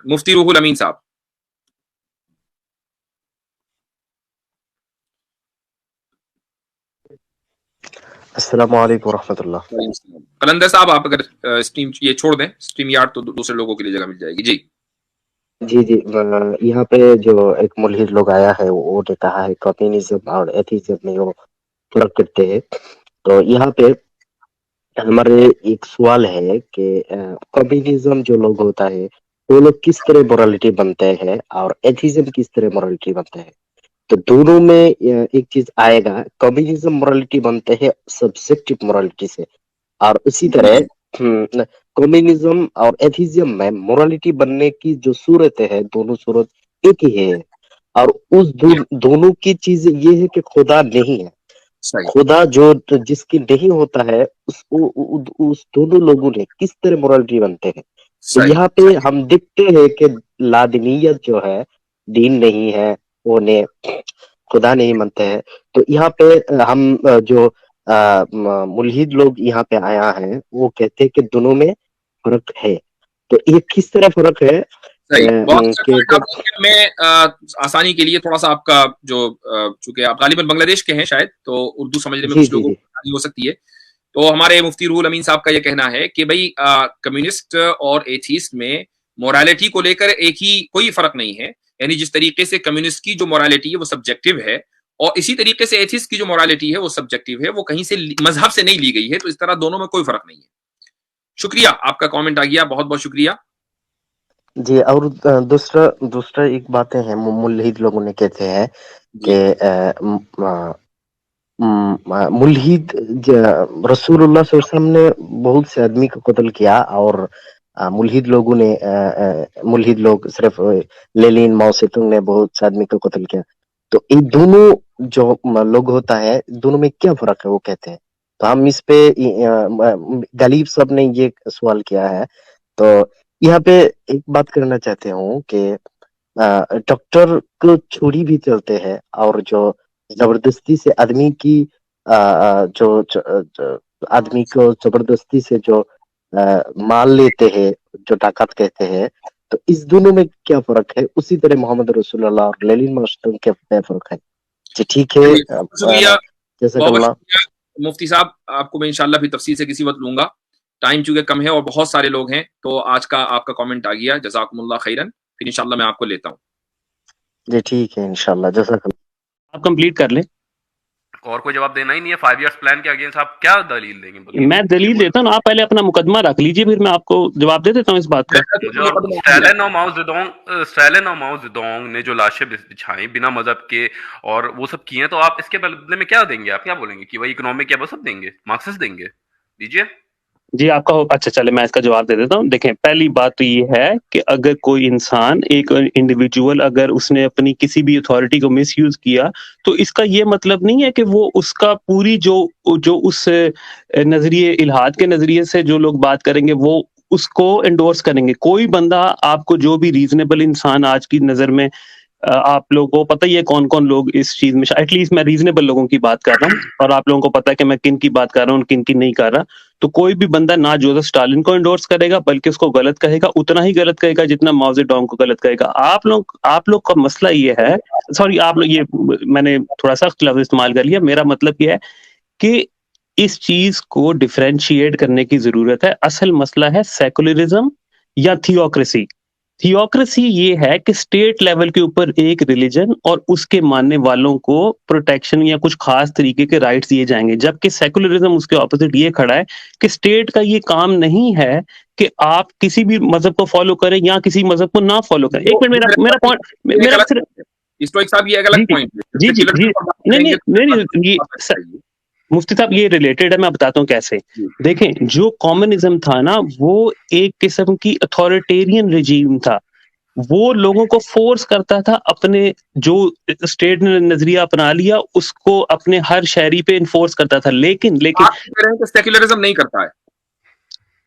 مفتی روح الامین صاحب. السلام علیکم ورحمۃ اللہ. قلندر صاحب آپ اگر اسٹریم یہ چھوڑ دیں اسٹریم یارڈ تو دوسرے لوگوں کے لیے جگہ مل جائے گی. جی جی یہاں پہ جو ایک ملحد لوگ آیا ہے وہ نے کہا ہے کمیونزم اور ایتھیزم میں وہ فرق کرتے ہیں. تو یہاں پہ ہمارے ایک سوال ہے کہ کمیونزم جو لوگ ہوتا ہے وہ لوگ کس طرح مورالٹی بنتے ہیں اور ایتھیزم کس طرح مورالٹی بنتے ہیں. تو دونوں میں ایک چیز آئے گا. کمیونزم مورالٹی بنتے ہیں سبجیکٹو مورالٹی سے, اور اسی طرح کمیونزم اور ایتھیزم میں مورالٹی بننے کی جو صورتیں ہے دونوں صورت ایک ہی ہے, اور اس دونوں کی چیز یہ ہے کہ خدا نہیں ہے. خدا جو جس کی نہیں ہوتا ہے اس دونوں لوگوں نے کس طرح مورالٹی بنتے ہیں. تو یہاں پہ ہم دیکھتے ہیں کہ لادینیت جو ہے دین نہیں ہے, وہ خدا نہیں مانتے ہیں. تو یہاں پہ ہم جو ملحد لوگ یہاں پہ آیا ہے وہ کہتے ہیں کہ دونوں میں فرق ہے. تو یہ کس طرح فرق ہے میں آسانی کے لیے تھوڑا سا آپ کا جو چونکہ آپ غالباً بنگلہ دیش کے ہیں شاید تو اردو سمجھنے میں کچھ لوگوں کو آسانی ہو سکتی ہے. تو ہمارے مفتی روح الامین صاحب کا یہ کہنا ہے کہ بھائی کمیونسٹ اور ایتھیسٹ میں مورالٹی کو لے کر ایک ہی کوئی فرق نہیں ہے. یعنی جس طریقے سے کمیونسٹ کی جو مورالٹی ہے وہ سبجیکٹو ہے اور اسی طریقے سے ایتھیسٹ کی جو مورالٹی ہے وہ سبجیکٹو ہے, وہ کہیں سے مذہب سے نہیں لی گئی ہے. تو اس طرح دونوں میں کوئی فرق نہیں ہے. شکریہ, آپ کا کامنٹ آ گیا, بہت بہت شکریہ. جی, اور دوسرا ایک باتیں ہیں ملحد لوگوں نے کہتے ہیں کہ ملحد رسول اللہ صلی اللہ علیہ وسلم نے بہت سے آدمی کو قتل کیا, اور ملحد لوگوں نے ملحد لوگ صرف لینین ماؤ سے تنگ نے بہت سے آدمی کو قتل کیا. تو ان دونوں جو لوگ ہوتا ہے دونوں میں کیا فرق ہے وہ کہتے ہیں. تو ہم اس پہ غلیب صاحب نے یہ سوال کیا ہے. تو یہاں پہ ایک بات کرنا چاہتے ہوں کہ ڈاکٹر کو چھری بھی چلتے ہیں, اور جو زبردستی سے آدمی کی جو آدمی کو زبردستی سے جو مال لیتے ہیں جو طاقت کہتے ہیں, تو اس دونوں میں کیا فرق ہے. اسی طرح محمد رسول اللہ اور لینین مارشل کیا فرق ہے. جی ٹھیک ہے, جزاک اللہ. مفتی صاحب آپ کو میں انشاءاللہ بھی تفصیل سے کسی وقت لوں گا, ٹائم چونکہ کم ہے اور بہت سارے لوگ ہیں. تو آج کا آپ کا کامنٹ آ گیا, جزاکم اللہ خیرن. پھر انشاءاللہ میں آپ کو لیتا ہوں. جی ٹھیک ہے انشاءاللہ, جزاک اللہ. آپ کمپلیٹ کر لیں. اور کوئی جواب دینا ہی نہیں ہے 5 ایئرس پلان کے اگینسٹ آپ کیا دلیل دیں گے؟ میں دلیل دیتا ہوں, آپ پہلے اپنا مقدمہ رکھ لیجئے, پھر میں آپ کو جواب دے دیتا ہوں اس بات کا. اسٹالن اور ماؤ زیدونگ نے جو لاشیں بچھائیں بنا مذہب کے اور وہ سب کیے ہیں, تو آپ اس کے بدلے میں کیا دیں گے؟ آپ کیا بولیں گے کہ وہی اکنامک کیا وہ سب دیں گے, مارکسسٹ دیں گے؟ دیجیے. جی آپ کا اچھا چلے میں اس کا جواب دے دیتا ہوں. دیکھیں پہلی بات تو یہ ہے کہ اگر کوئی انسان ایک انڈیویجول اگر اس نے اپنی کسی بھی اتھارٹی کو مس یوز کیا تو اس کا یہ مطلب نہیں ہے کہ وہ اس کا پوری جو اس نظریے الحاد کے نظریے سے جو لوگ بات کریں گے وہ اس کو انڈورس کریں گے. کوئی بندہ آپ کو جو بھی ریزنیبل انسان آج کی نظر میں آپ لوگوں کو پتہ ہی ہے کون کون لوگ اس چیز میں ایٹ لیسٹ میں ریزنیبل لوگوں کی بات کر رہا ہوں, اور آپ لوگوں کو پتہ ہے کہ میں کن کی بات کر رہا ہوں کن کی نہیں کر رہا. تو کوئی بھی بندہ نہ جوزف اسٹالن کو انڈورس کرے گا بلکہ اس کو غلط کہے گا, اتنا ہی غلط کہے گا جتنا ماؤ زیڈونگ کو غلط کہے گا. آپ لوگ کا مسئلہ یہ ہے, سوری آپ لوگ, یہ میں نے تھوڑا سخت لفظ استعمال کر لیا, میرا مطلب یہ ہے کہ اس چیز کو ڈیفرینشیٹ کرنے کی ضرورت ہے. اصل مسئلہ ہے سیکولرزم یا تھیوکریسی. تھیوکریسی یہ ہے کہ اسٹیٹ لیول کے اوپر ایک ریلیجن اور اس کے ماننے والوں کو پروٹیکشن یا کچھ خاص طریقے کے رائٹس دیے جائیں گے, جبکہ سیکولرزم اس کے اپوزٹ یہ کھڑا ہے کہ اسٹیٹ کا یہ کام نہیں ہے کہ آپ کسی بھی مذہب کو فالو کریں یا کسی مذہب کو نہ فالو کریں. ایک منٹ میرا پوائنٹ جی جی جی نہیں مفتی صاحب یہ ریلیٹڈ ہے, میں بتاتا ہوں کیسے. دیکھیں جو کامونزم تھا نا وہ ایک قسم کی اتھارٹیرین رجیم تھا, وہ لوگوں کو فورس کرتا تھا اپنے جو اسٹیٹ نے نظریہ اپنا لیا اس کو اپنے ہر شہری پہ انفورس کرتا تھا. لیکن سیکولرزم نہیں کرتا ہے.